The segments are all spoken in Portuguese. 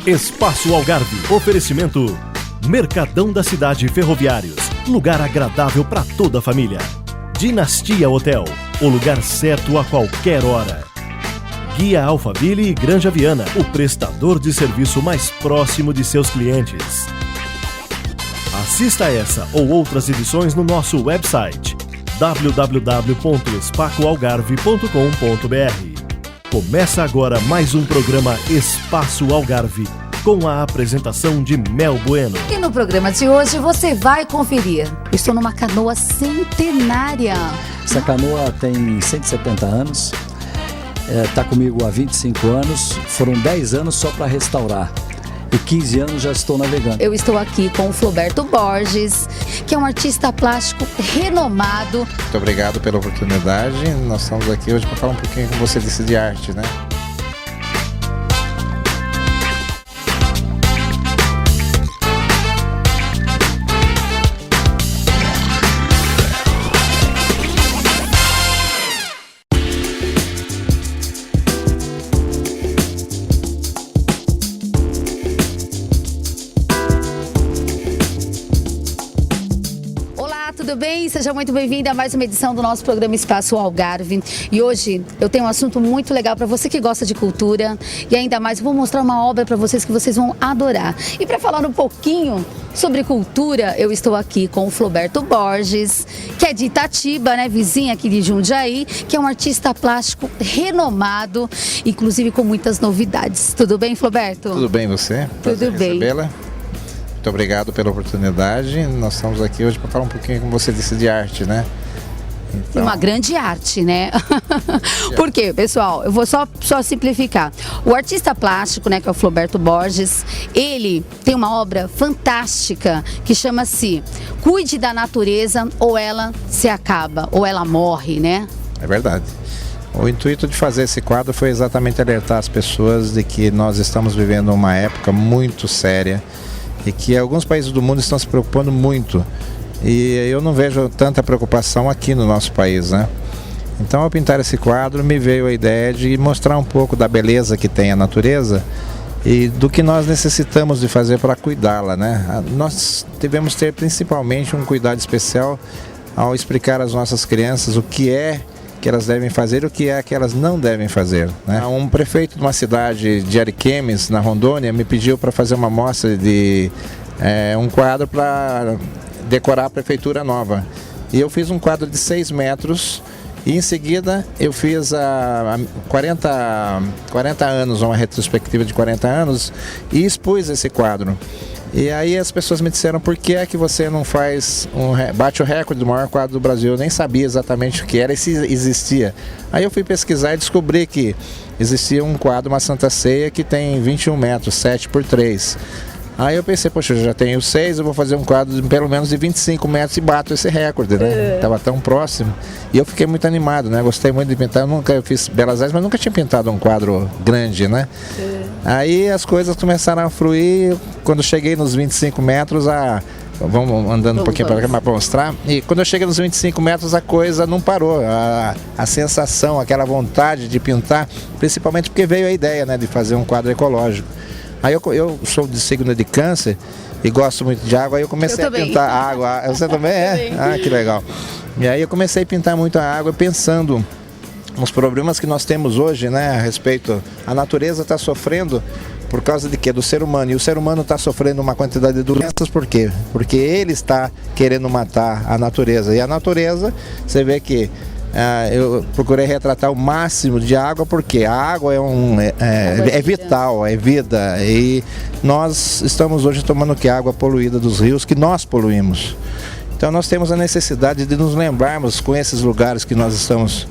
Espaço Algarve. Oferecimento Mercadão da Cidade Ferroviários. Lugar agradável para toda a família. Dinastia Hotel. O lugar certo a qualquer hora. Guia Alphaville e Granja Viana. O prestador de serviço mais próximo de seus clientes. Assista a essa ou outras edições no nosso website www.espacoalgarve.com.br. Começa agora mais um programa Espaço Algarve, com a apresentação de Mel Bueno. E no programa de hoje você vai conferir. Estou numa canoa centenária. Essa canoa tem 170 anos, está comigo há 25 anos, foram 10 anos só para restaurar. E 15 anos já estou navegando. Eu estou aqui com o Floberto Borges, que é um artista plástico renomado. Muito obrigado pela oportunidade. Nós estamos aqui hoje para falar um pouquinho com você de arte, né? Tudo bem? Seja muito bem-vindo a mais uma edição do nosso programa Espaço Algarve. E hoje eu tenho um assunto muito legal para você que gosta de cultura e ainda mais vou mostrar uma obra para vocês que vocês vão adorar. E para falar um pouquinho sobre cultura, eu estou aqui com o Floberto Borges, que é de Itatiba, né, vizinha aqui de Jundiaí, que é um artista plástico renomado, inclusive com muitas novidades. Tudo bem, Floberto? Tudo bem, você? Tudo bem. Muito obrigado pela oportunidade. Nós estamos aqui hoje para falar um pouquinho com você de arte, né? Então... Uma grande arte, né? Por quê, pessoal? Eu vou só simplificar. O artista plástico, né, que é o Floberto Borges, ele tem uma obra fantástica que chama-se Cuide da Natureza ou Ela Se Acaba, ou Ela Morre, né? É verdade. O intuito de fazer esse quadro foi exatamente alertar as pessoas de que nós estamos vivendo uma época muito séria e que alguns países do mundo estão se preocupando muito. E eu não vejo tanta preocupação aqui no nosso país, né? Então, ao pintar esse quadro, me veio a ideia de mostrar um pouco da beleza que tem a natureza e do que nós necessitamos de fazer para cuidá-la, né? Nós devemos ter principalmente um cuidado especial ao explicar às nossas crianças o que é que elas devem fazer e o que é que elas não devem fazer, né? Um prefeito de uma cidade de Ariquemes, na Rondônia, me pediu para fazer uma mostra de um quadro para decorar a prefeitura nova. E eu fiz um quadro de 6 metros e em seguida eu fiz há 40 anos, uma retrospectiva de 40 anos e expus esse quadro. E aí as pessoas me disseram, por que é que você não bate o recorde do maior quadro do Brasil? Eu nem sabia exatamente o que era e se existia. Aí eu fui pesquisar e descobri que existia um quadro, uma Santa Ceia, que tem 21 metros, 7 por 3. Aí eu pensei, poxa, eu já tenho 6, eu vou fazer um quadro de pelo menos de 25 metros e bato esse recorde, né? Estava tão próximo. E eu fiquei muito animado, né? Gostei muito de pintar. Eu fiz Belas Artes, mas nunca tinha pintado um quadro grande, né? Aí as coisas começaram a fluir. Quando cheguei nos 25 metros, vamos andando um pouquinho para cá para mostrar. E quando eu cheguei nos 25 metros, a coisa não parou. A sensação, aquela vontade de pintar, principalmente porque veio a ideia, né, de fazer um quadro ecológico. Aí eu sou de signo de Câncer e gosto muito de água, aí eu comecei a pintar água. Você também é? Ah, que legal. E aí eu comecei a pintar muito a água pensando nos problemas que nós temos hoje, né, a respeito. A natureza está sofrendo por causa de quê? Do ser humano. E o ser humano está sofrendo uma quantidade de doenças, por quê? Porque ele está querendo matar a natureza. E a natureza, você vê que eu procurei retratar o máximo de água, porque a água é vital, é vida. E nós estamos hoje tomando água poluída dos rios, que nós poluímos. Então nós temos a necessidade de nos lembrarmos com esses lugares que nós estamos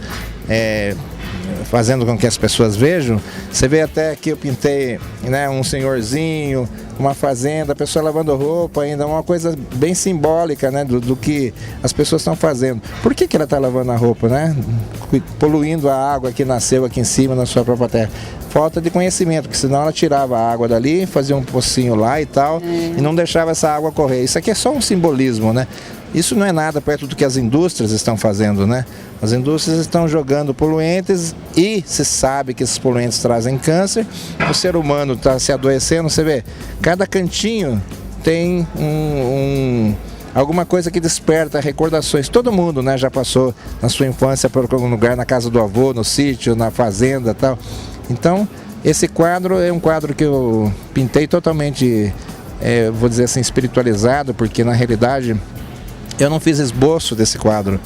fazendo com que as pessoas vejam. Você vê até que eu pintei, né, um senhorzinho, uma fazenda, a pessoa lavando roupa ainda, uma coisa bem simbólica, né, do que as pessoas estão fazendo. Por que ela está lavando a roupa, né? Poluindo a água que nasceu aqui em cima na sua própria terra. Falta de conhecimento, porque senão ela tirava a água dali, fazia um pocinho lá e tal, e não deixava essa água correr. Isso aqui é só um simbolismo, né? Isso não é nada perto do que as indústrias estão fazendo, né? As indústrias estão jogando poluentes e se sabe que esses poluentes trazem câncer. O ser humano está se adoecendo, você vê, cada cantinho tem alguma coisa que desperta recordações. Todo mundo, né, já passou na sua infância por algum lugar, na casa do avô, no sítio, na fazenda e tal. Então, esse quadro é um quadro que eu pintei totalmente, vou dizer assim, espiritualizado, porque na realidade eu não fiz esboço desse quadro.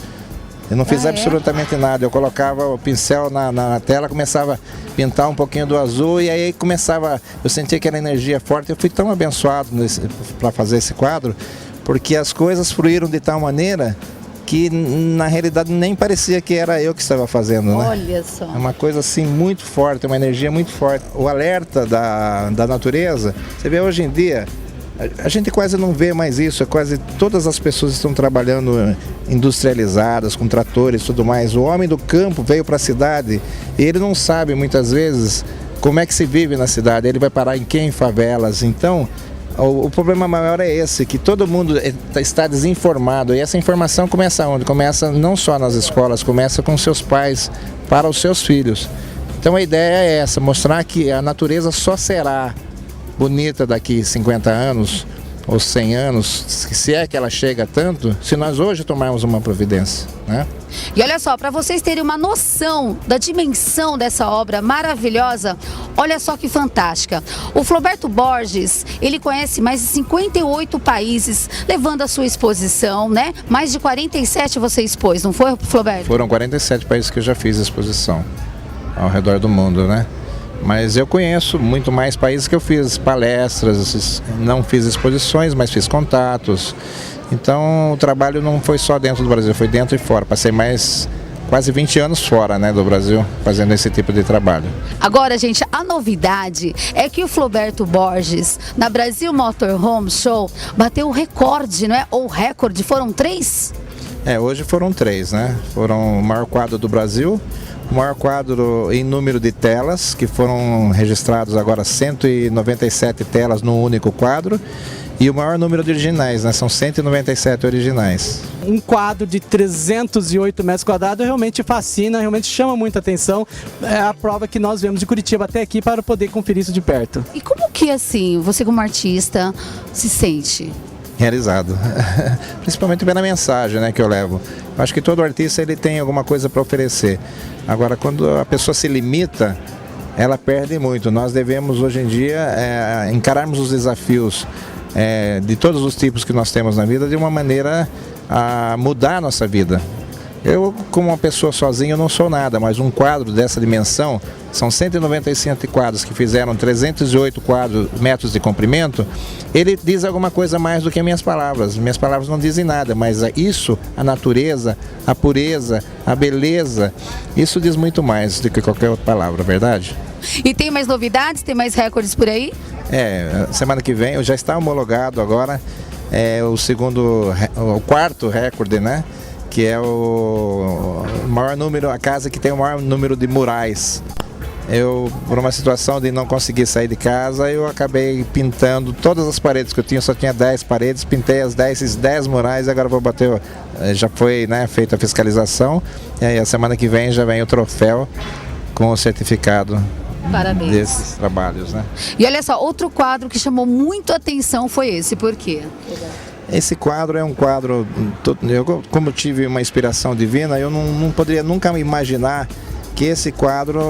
Eu não fiz absolutamente nada. Eu colocava o pincel na tela, começava a pintar um pouquinho do azul e aí começava, eu sentia aquela energia forte. Eu fui tão abençoado para fazer esse quadro, porque as coisas fluíram de tal maneira que na realidade nem parecia que era eu que estava fazendo, né? Olha só. É uma coisa assim muito forte, uma energia muito forte. O alerta da natureza, você vê hoje em dia, a gente quase não vê mais isso, quase todas as pessoas estão trabalhando industrializadas, com tratores e tudo mais. O homem do campo veio para a cidade e ele não sabe muitas vezes como é que se vive na cidade, ele vai parar em quê? Em favelas. Então, o problema maior é esse, que todo mundo está desinformado e essa informação começa onde? Começa não só nas escolas, começa com seus pais para os seus filhos. Então a ideia é essa, mostrar que a natureza só será bonita daqui 50 anos ou 100 anos, se é que ela chega tanto, se nós hoje tomarmos uma providência, né? E olha só, para vocês terem uma noção da dimensão dessa obra maravilhosa, olha só que fantástica. O Floberto Borges, ele conhece mais de 58 países, levando a sua exposição, né? Mais de 47 você expôs, não foi, Floberto? Foram 47 países que eu já fiz exposição ao redor do mundo, né? Mas eu conheço muito mais países que eu fiz palestras, não fiz exposições, mas fiz contatos. Então o trabalho não foi só dentro do Brasil, foi dentro e fora. Passei mais quase 20 anos fora, né, do Brasil, fazendo esse tipo de trabalho. Agora, gente, a novidade é que o Floberto Borges, na Brasil Motorhome Show, bateu o recorde, não é? Ou recorde, foram 3? Hoje foram 3, né? Foram o maior quadro do Brasil, o maior quadro em número de telas, que foram registrados agora 197 telas num único quadro, e o maior número de originais, né? São 197 originais. Um quadro de 308 metros quadrados realmente fascina, realmente chama muita atenção. É a prova que nós vemos de Curitiba até aqui para poder conferir isso de perto. E como que, assim, você como artista se sente? Realizado, principalmente pela mensagem, né, que eu levo. Eu acho que todo artista ele tem alguma coisa para oferecer. Agora, quando a pessoa se limita, ela perde muito. Nós devemos hoje em dia encararmos os desafios de todos os tipos que nós temos na vida de uma maneira a mudar a nossa vida. Eu, como uma pessoa sozinha, eu não sou nada, mas um quadro dessa dimensão, são 195 quadros que fizeram 308 metros de comprimento, ele diz alguma coisa mais do que minhas palavras. Minhas palavras não dizem nada, mas isso, a natureza, a pureza, a beleza, isso diz muito mais do que qualquer outra palavra, verdade? E tem mais novidades? Tem mais recordes por aí? Semana que vem, eu já está homologado agora, o quarto recorde, né? Que é o maior número, a casa que tem o maior número de murais. Eu, por uma situação de não conseguir sair de casa, eu acabei pintando todas as paredes que eu tinha, só tinha 10 paredes, pintei esses 10 murais e agora vou bater, já foi, né, feita a fiscalização, e aí a semana que vem já vem o troféu com o certificado. Parabéns. Desses trabalhos, né? E olha só, outro quadro que chamou muito a atenção foi esse, por quê? Esse quadro é um quadro, como tive uma inspiração divina, eu não poderia nunca imaginar que esse quadro,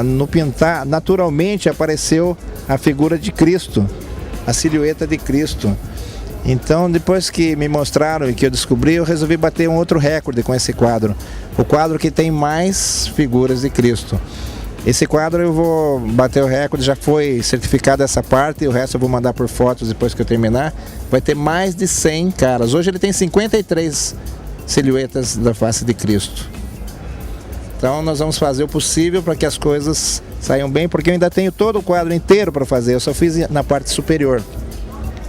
no pintar, naturalmente apareceu a figura de Cristo, a silhueta de Cristo. Então, depois que me mostraram e que eu descobri, eu resolvi bater um outro recorde com esse quadro. O quadro que tem mais figuras de Cristo. Esse quadro eu vou bater o recorde, já foi certificado essa parte, e o resto eu vou mandar por fotos depois que eu terminar. Vai ter mais de 100 caras. Hoje ele tem 53 silhuetas da face de Cristo. Então nós vamos fazer o possível para que as coisas saiam bem, porque eu ainda tenho todo o quadro inteiro para fazer, eu só fiz na parte superior.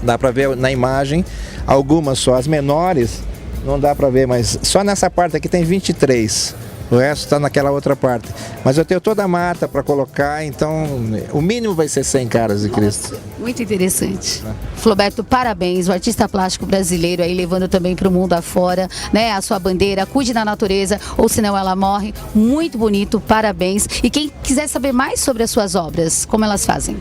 Dá para ver na imagem, algumas só, as menores não dá para ver, mas só nessa parte aqui tem 23. O resto está naquela outra parte. Mas eu tenho toda a mata para colocar, então o mínimo vai ser 100 caras de Cristo. Muito interessante. Floberto, parabéns, o artista plástico brasileiro aí levando também para o mundo afora, né, a sua bandeira, cuide da natureza, ou senão ela morre. Muito bonito, parabéns. E quem quiser saber mais sobre as suas obras, como elas fazem?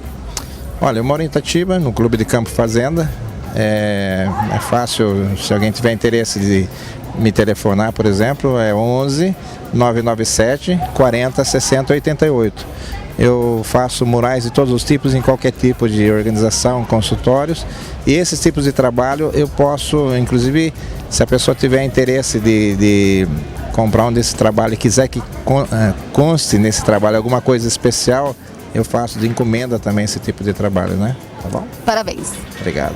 Olha, eu moro em Itatiba, no Clube de Campo Fazenda. É fácil, se alguém tiver interesse de me telefonar, por exemplo, é 11 997 40 60 88. Eu faço murais de todos os tipos, em qualquer tipo de organização, consultórios, e esses tipos de trabalho eu posso, inclusive, se a pessoa tiver interesse de comprar um desse trabalho e quiser que conste nesse trabalho alguma coisa especial, eu faço de encomenda também esse tipo de trabalho, né? Tá bom? Parabéns. Obrigado.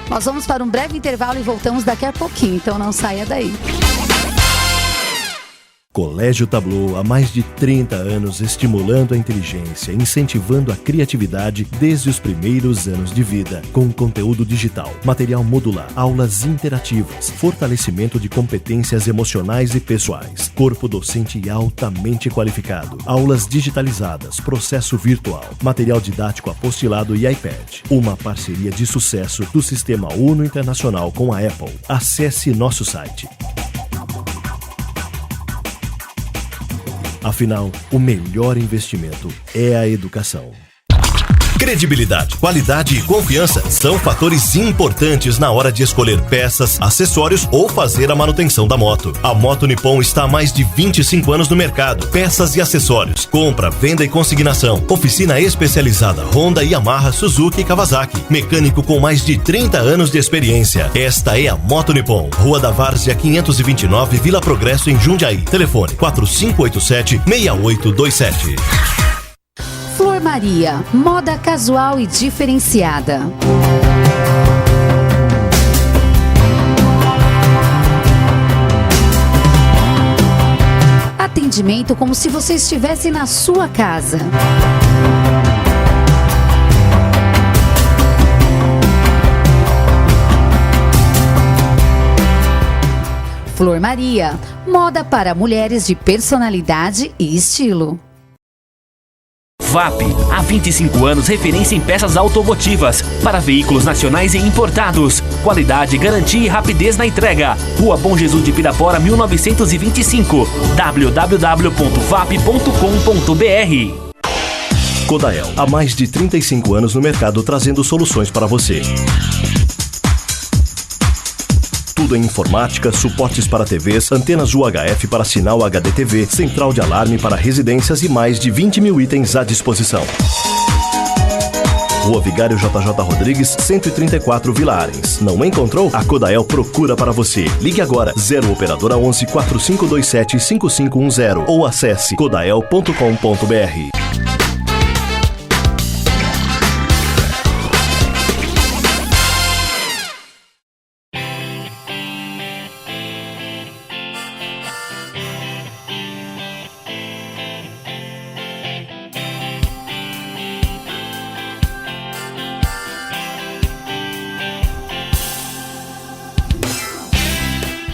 Nós vamos para um breve intervalo e voltamos daqui a pouquinho, então não saia daí. Colégio Tableau, há mais de 30 anos estimulando a inteligência, incentivando a criatividade desde os primeiros anos de vida, com conteúdo digital, material modular, aulas interativas, fortalecimento de competências emocionais e pessoais, corpo docente altamente qualificado, aulas digitalizadas, processo virtual, material didático apostilado e iPad. Uma parceria de sucesso do Sistema Uno Internacional com a Apple. Acesse nosso site. Afinal, o melhor investimento é a educação. Credibilidade, qualidade e confiança são fatores importantes na hora de escolher peças, acessórios ou fazer a manutenção da moto. A Moto Nippon está há mais de 25 anos no mercado. Peças e acessórios, compra, venda e consignação. Oficina especializada Honda, Yamaha, Suzuki e Kawasaki. Mecânico com mais de 30 anos de experiência. Esta é a Moto Nippon. Rua da Várzea 529, Vila Progresso, em Jundiaí. Telefone 4587-6827. Flor Maria, moda casual e diferenciada. Atendimento como se você estivesse na sua casa. Flor Maria, moda para mulheres de personalidade e estilo. VAP, há 25 anos referência em peças automotivas para veículos nacionais e importados. Qualidade, garantia e rapidez na entrega. Rua Bom Jesus de Pirapora, 1925. www.vap.com.br. Codael, há mais de 35 anos no mercado trazendo soluções para você. Tudo em informática, suportes para TVs, antenas UHF para sinal HDTV, central de alarme para residências e mais de 20 mil itens à disposição. Rua Vigário JJ Rodrigues, 134 Vila Arens. Não encontrou? A Codael procura para você. Ligue agora 0 operadora 11 4527 5510 ou acesse codael.com.br.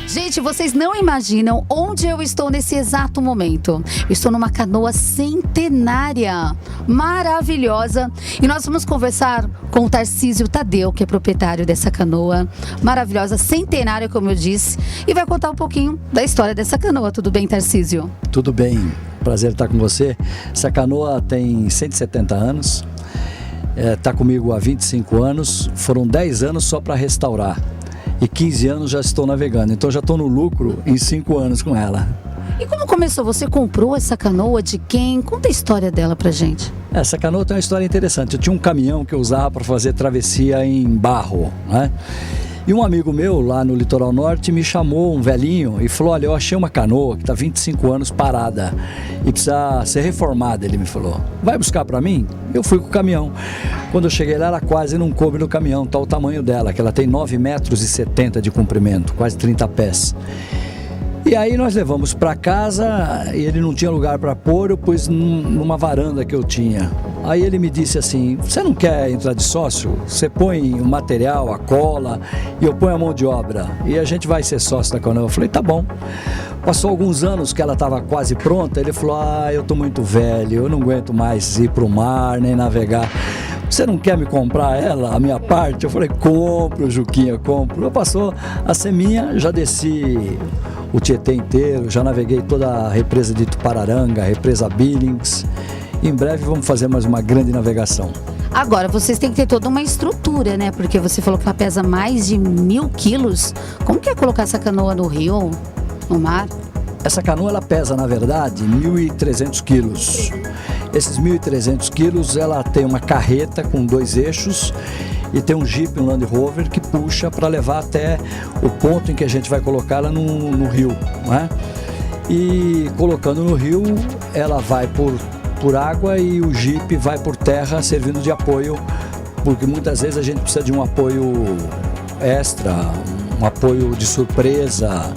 Gente, vocês não imaginam onde eu estou nesse exato momento. Eu estou numa canoa centenária, maravilhosa. E nós vamos conversar com o Tarcísio Tadeu, que é proprietário dessa canoa maravilhosa, centenária, como eu disse. E vai contar um pouquinho da história dessa canoa. Tudo bem, Tarcísio? Tudo bem, prazer estar com você. Essa canoa tem 170 anos, está comigo há 25 anos. Foram 10 anos só para restaurar. E 15 anos já estou navegando, então já estou no lucro em 5 anos com ela. E como começou? Você comprou essa canoa de quem? Conta a história dela pra gente. Essa canoa tem uma história interessante. Eu tinha um caminhão que eu usava para fazer travessia em barro, né? E um amigo meu lá no litoral norte me chamou, um velhinho, e falou: olha, eu achei uma canoa que está 25 anos parada e precisa ser reformada. Ele me falou: vai buscar para mim? Eu fui com o caminhão. Quando eu cheguei lá, ela quase não coube no caminhão, tá o tamanho dela, que ela tem 9,70 metros de comprimento, quase 30 pés. E aí nós levamos para casa e ele não tinha lugar para pôr, eu pus numa varanda que eu tinha. Aí ele me disse assim: você não quer entrar de sócio? Você põe o material, a cola e eu ponho a mão de obra e a gente vai ser sócio da canoa. Eu falei: tá bom. Passou alguns anos que ela estava quase pronta, ele falou: eu tô muito velho, eu não aguento mais ir pro mar nem navegar. Você não quer me comprar ela, a minha parte? Eu falei: compro, Juquinha, compro. Eu passou a ser minha, já desci o Tietê inteiro, já naveguei toda a represa de Tupararanga, a represa Billings. Em breve vamos fazer mais uma grande navegação. Agora, vocês têm que ter toda uma estrutura, né? Porque você falou que ela pesa mais de 1.000 quilos. Como que é colocar essa canoa no rio, no mar? Essa canoa, ela pesa, na verdade, 1.300 quilos. Esses 1.300 quilos, ela tem uma carreta com 2 eixos e tem um Jeep, um Land Rover, que puxa para levar até o ponto em que a gente vai colocá-la no rio, né? E colocando no rio, ela vai por água e o Jeep vai por terra, servindo de apoio, porque muitas vezes a gente precisa de um apoio extra, um apoio de surpresa.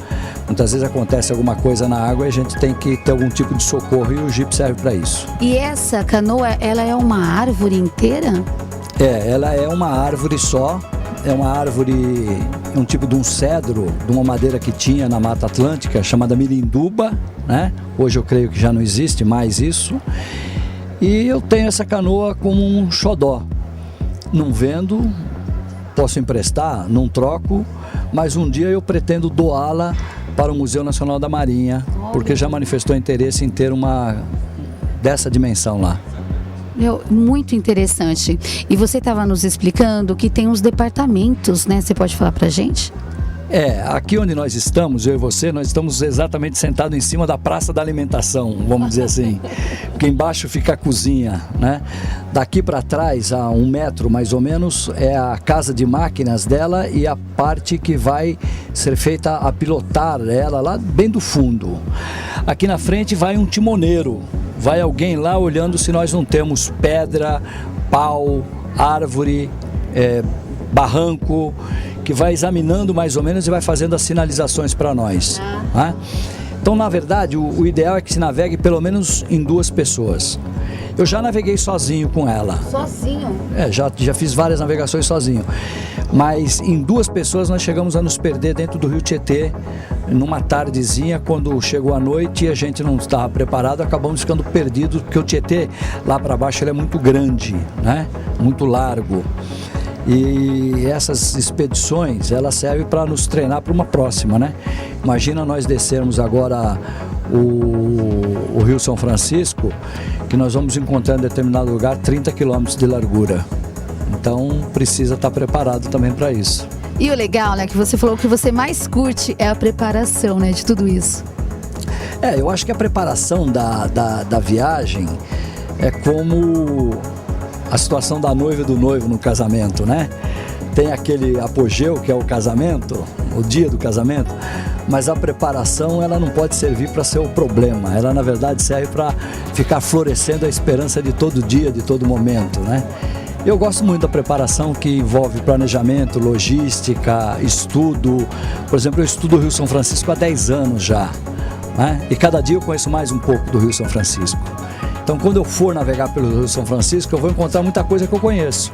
Muitas vezes acontece alguma coisa na água e a gente tem que ter algum tipo de socorro e o Jeep serve para isso. E essa canoa, ela é uma árvore inteira? Ela é uma árvore só, é uma árvore, é um tipo de um cedro, de uma madeira que tinha na Mata Atlântica, chamada mirinduba, né? Hoje eu creio que já não existe mais isso. E eu tenho essa canoa como um xodó. Não vendo, posso emprestar, não troco, mas um dia eu pretendo doá-la para o Museu Nacional da Marinha, porque já manifestou interesse em ter uma dessa dimensão lá. Muito interessante. E você estava nos explicando que tem uns departamentos, né? Você pode falar pra gente? Aqui onde nós estamos, eu e você, nós estamos exatamente sentados em cima da praça da alimentação, vamos dizer assim. Porque embaixo fica a cozinha, né? Daqui para trás, a 1 metro mais ou menos, é a casa de máquinas dela e a parte que vai ser feita a pilotar ela lá bem do fundo. Aqui na frente vai um timoneiro, vai alguém lá olhando se nós não temos pedra, pau, árvore, barranco, que vai examinando mais ou menos e vai fazendo as sinalizações para nós. Né? Então, na verdade, o ideal é que se navegue pelo menos em 2 pessoas. Eu já naveguei sozinho com ela. Sozinho? Já fiz várias navegações sozinho. Mas em 2 pessoas nós chegamos a nos perder dentro do Rio Tietê, numa tardezinha, quando chegou a noite e a gente não estava preparado, acabamos ficando perdidos, porque o Tietê, lá para baixo, ele é muito grande, né? Muito largo. E essas expedições, elas servem para nos treinar para uma próxima, né? Imagina nós descermos agora o Rio São Francisco, que nós vamos encontrar em determinado lugar 30 quilômetros de largura. Então precisa estar preparado também para isso. E o legal, né, que você falou que você mais curte é a preparação, né, de tudo isso. Eu acho que a preparação da viagem é como a situação da noiva e do noivo no casamento, né? Tem aquele apogeu que é o casamento, o dia do casamento, mas a preparação, ela não pode servir para ser o problema, ela na verdade serve para ficar florescendo a esperança de todo dia, de todo momento, né? Eu gosto muito da preparação que envolve planejamento, logística, estudo. Por exemplo, eu estudo o Rio São Francisco há 10 anos já, né? E cada dia eu conheço mais um pouco do Rio São Francisco. Então, quando eu for navegar pelo Rio São Francisco, eu vou encontrar muita coisa que eu conheço.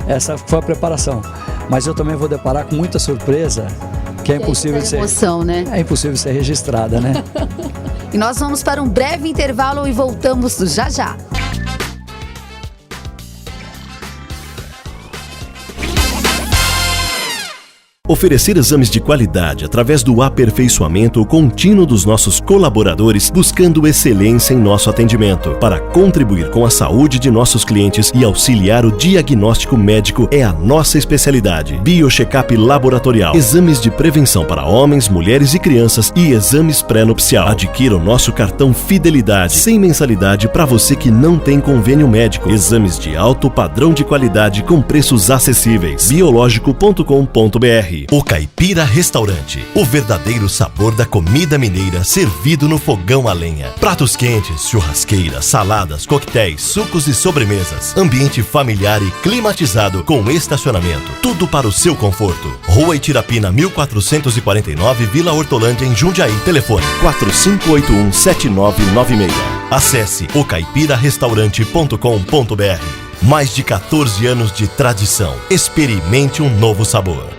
Essa foi a preparação. Mas eu também vou deparar com muita surpresa que é impossível de ser... emoção, né? É impossível ser registrada, né? E nós vamos para um breve intervalo e voltamos já já. Oferecer exames de qualidade através do aperfeiçoamento contínuo dos nossos colaboradores, buscando excelência em nosso atendimento. Para contribuir com a saúde de nossos clientes e auxiliar o diagnóstico médico é a nossa especialidade. Biocheckup laboratorial, exames de prevenção para homens, mulheres e crianças e exames pré-nupcial. Adquira o nosso cartão Fidelidade, sem mensalidade para você que não tem convênio médico. Exames de alto padrão de qualidade com preços acessíveis. biológico.com.br. O Caipira Restaurante, o verdadeiro sabor da comida mineira servido no fogão a lenha. Pratos quentes, churrasqueira, saladas, coquetéis, sucos e sobremesas. Ambiente familiar e climatizado com estacionamento. Tudo para o seu conforto. Rua Itirapina 1449, Vila Hortolândia, em Jundiaí. Telefone 4581-7996. Acesse ocaipirarestaurante.com.br. Mais de 14 anos de tradição. Experimente um novo sabor.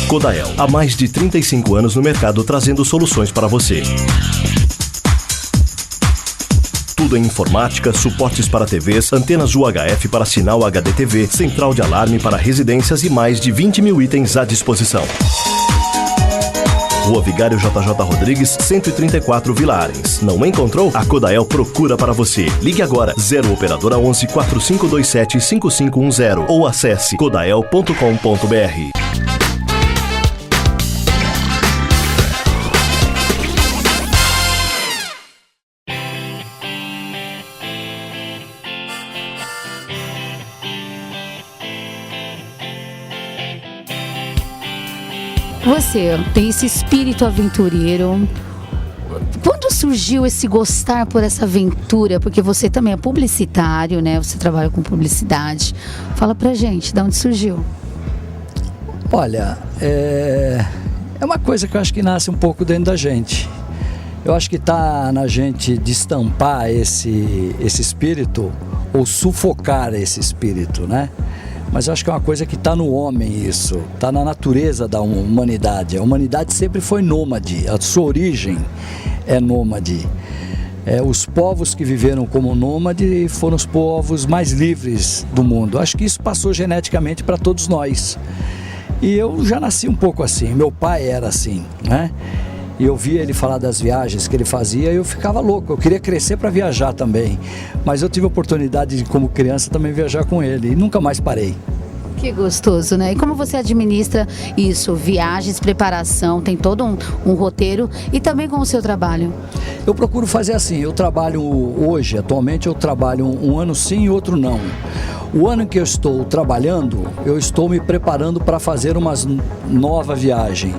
Codael, há mais de 35 anos no mercado trazendo soluções para você. Tudo em informática, suportes para TVs, antenas UHF para sinal HDTV, central de alarme para residências e mais de 20 mil itens à disposição. Rua Vigário JJ Rodrigues, 134 Vila Arens. Não encontrou? A Codael procura para você. Ligue agora, 0 Operadora 11 4527 5510 ou acesse codael.com.br. Você tem esse espírito aventureiro. Quando surgiu esse gostar por essa aventura? Porque você também é publicitário, né? Você trabalha com publicidade. Fala pra gente, de onde surgiu? Olha, é uma coisa que eu acho que nasce um pouco dentro da gente. Eu acho que está na gente destampar esse espírito ou sufocar esse espírito, né? Mas eu acho que é uma coisa que está no homem isso, está na natureza da humanidade. A humanidade sempre foi nômade, a sua origem é nômade. Os povos que viveram como nômade foram os povos mais livres do mundo. Acho que isso passou geneticamente para todos nós. E eu já nasci um pouco assim, meu pai era assim, né? E eu via ele falar das viagens que ele fazia e eu ficava louco, eu queria crescer para viajar também. Mas eu tive a oportunidade de, como criança, também viajar com ele e nunca mais parei. Que gostoso, né? E como você administra isso? Viagens, preparação, tem todo um roteiro e também com o seu trabalho? Eu procuro fazer assim, eu trabalho hoje, atualmente eu trabalho um ano sim e outro não. O ano em que eu estou trabalhando, eu estou me preparando para fazer uma nova viagem.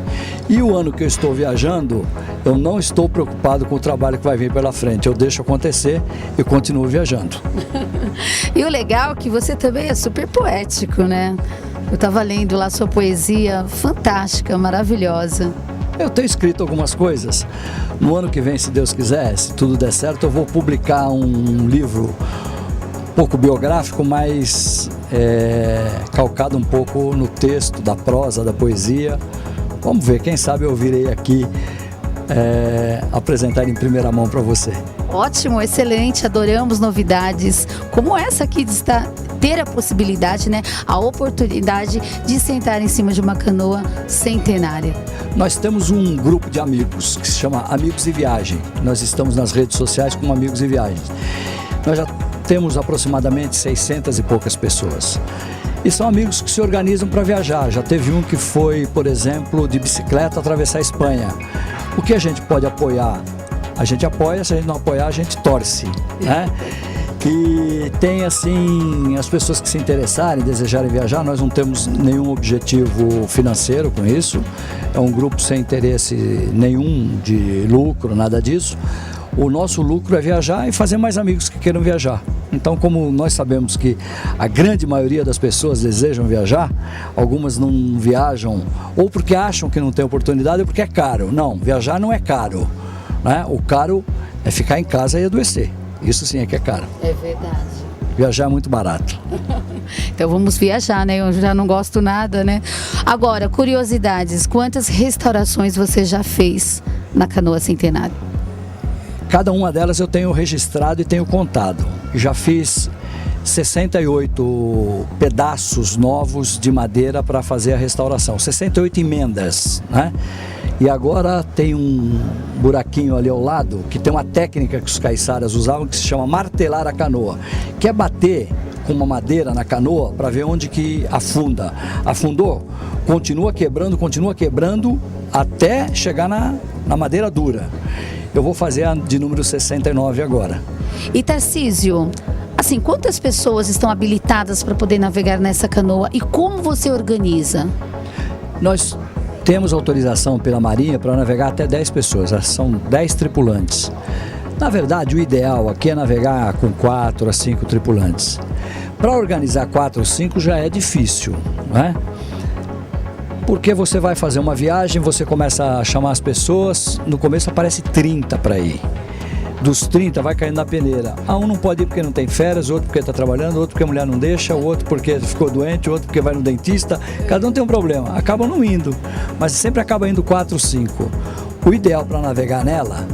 E o ano que eu estou viajando, eu não estou preocupado com o trabalho que vai vir pela frente. Eu deixo acontecer e continuo viajando. E o legal é que você também é super poético, né? Eu estava lendo lá sua poesia, fantástica, maravilhosa. Eu tenho escrito algumas coisas. No ano que vem, se Deus quiser, se tudo der certo, eu vou publicar um livro pouco biográfico, mas calcado um pouco no texto, da prosa, da poesia. Vamos ver, quem sabe eu virei aqui apresentar em primeira mão para você. Ótimo, excelente, adoramos novidades como essa aqui de ter a possibilidade, né, a oportunidade de sentar em cima de uma canoa centenária. Nós temos um grupo de amigos que se chama Amigos e Viagem. Nós estamos nas redes sociais como Amigos e Viagens. Nós já temos aproximadamente 600 e poucas pessoas. E são amigos que se organizam para viajar. Já teve um que foi, por exemplo, de bicicleta atravessar a Espanha. O que a gente pode apoiar? A gente apoia, se a gente não apoiar, a gente torce, né? E tem, assim, as pessoas que se interessarem, desejarem viajar, nós não temos nenhum objetivo financeiro com isso. É um grupo sem interesse nenhum de lucro, nada disso. O nosso lucro é viajar e fazer mais amigos que queiram viajar. Então, como nós sabemos que a grande maioria das pessoas desejam viajar, algumas não viajam ou porque acham que não tem oportunidade ou porque é caro. Não, viajar não é caro, né? O caro é ficar em casa e adoecer. Isso sim é que é caro. É verdade. Viajar é muito barato. Então vamos viajar, né? Eu já não gosto nada, né? Agora, curiosidades, quantas restaurações você já fez na Canoa Centenário? Cada uma delas eu tenho registrado e tenho contado. Já fiz 68 pedaços novos de madeira para fazer a restauração, 68 emendas, né? E agora tem um buraquinho ali ao lado, que tem uma técnica que os caiçaras usavam, que se chama martelar a canoa, que é bater com uma madeira na canoa para ver onde que afunda. Afundou, continua quebrando até chegar na madeira dura. Eu vou fazer a de número 69 agora. E Tarcísio, assim, quantas pessoas estão habilitadas para poder navegar nessa canoa e como você organiza? Nós temos autorização pela Marinha para navegar até 10 pessoas, são 10 tripulantes. Na verdade, o ideal aqui é navegar com 4 a 5 tripulantes. Para organizar 4 ou 5 já é difícil, né? Porque você vai fazer uma viagem, você começa a chamar as pessoas, no começo aparece 30 para ir. Dos 30 vai caindo na peneira. Um não pode ir porque não tem férias, outro porque está trabalhando, outro porque a mulher não deixa, outro porque ficou doente, outro porque vai no dentista. Cada um tem um problema, acabam não indo, mas sempre acaba indo 4 ou 5. O ideal para navegar nela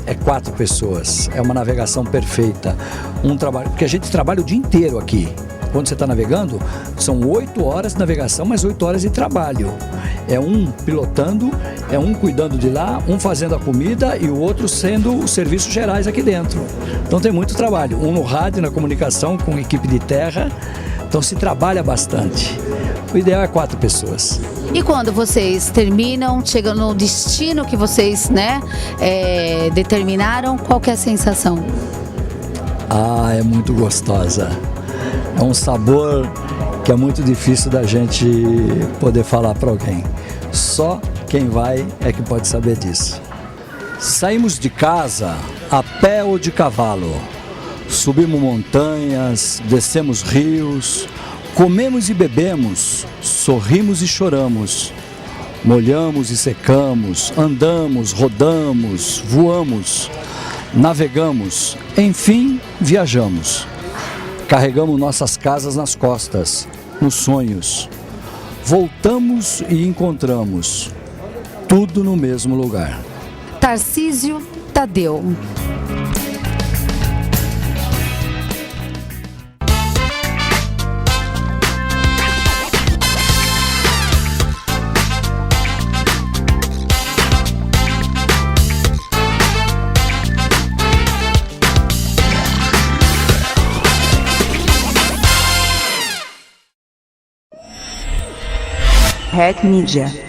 é 4 pessoas, é uma navegação perfeita. Porque a gente trabalha o dia inteiro aqui. Quando você está navegando, são 8 horas de navegação, mais 8 horas de trabalho. É um pilotando, é um cuidando de lá, um fazendo a comida e o outro sendo os serviços gerais aqui dentro. Então tem muito trabalho. Um no rádio, na comunicação, com equipe de terra. Então se trabalha bastante. O ideal é 4 pessoas. E quando vocês terminam, chegam no destino que vocês, né, determinaram, qual que é a sensação? É muito gostosa. É um sabor que é muito difícil da gente poder falar para alguém. Só quem vai é que pode saber disso. Saímos de casa a pé ou de cavalo. Subimos montanhas, descemos rios, comemos e bebemos, sorrimos e choramos. Molhamos e secamos, andamos, rodamos, voamos, navegamos, enfim, viajamos. Carregamos nossas casas nas costas, nos sonhos. Voltamos e encontramos tudo no mesmo lugar. Tarcísio Tadeu. Hack Media.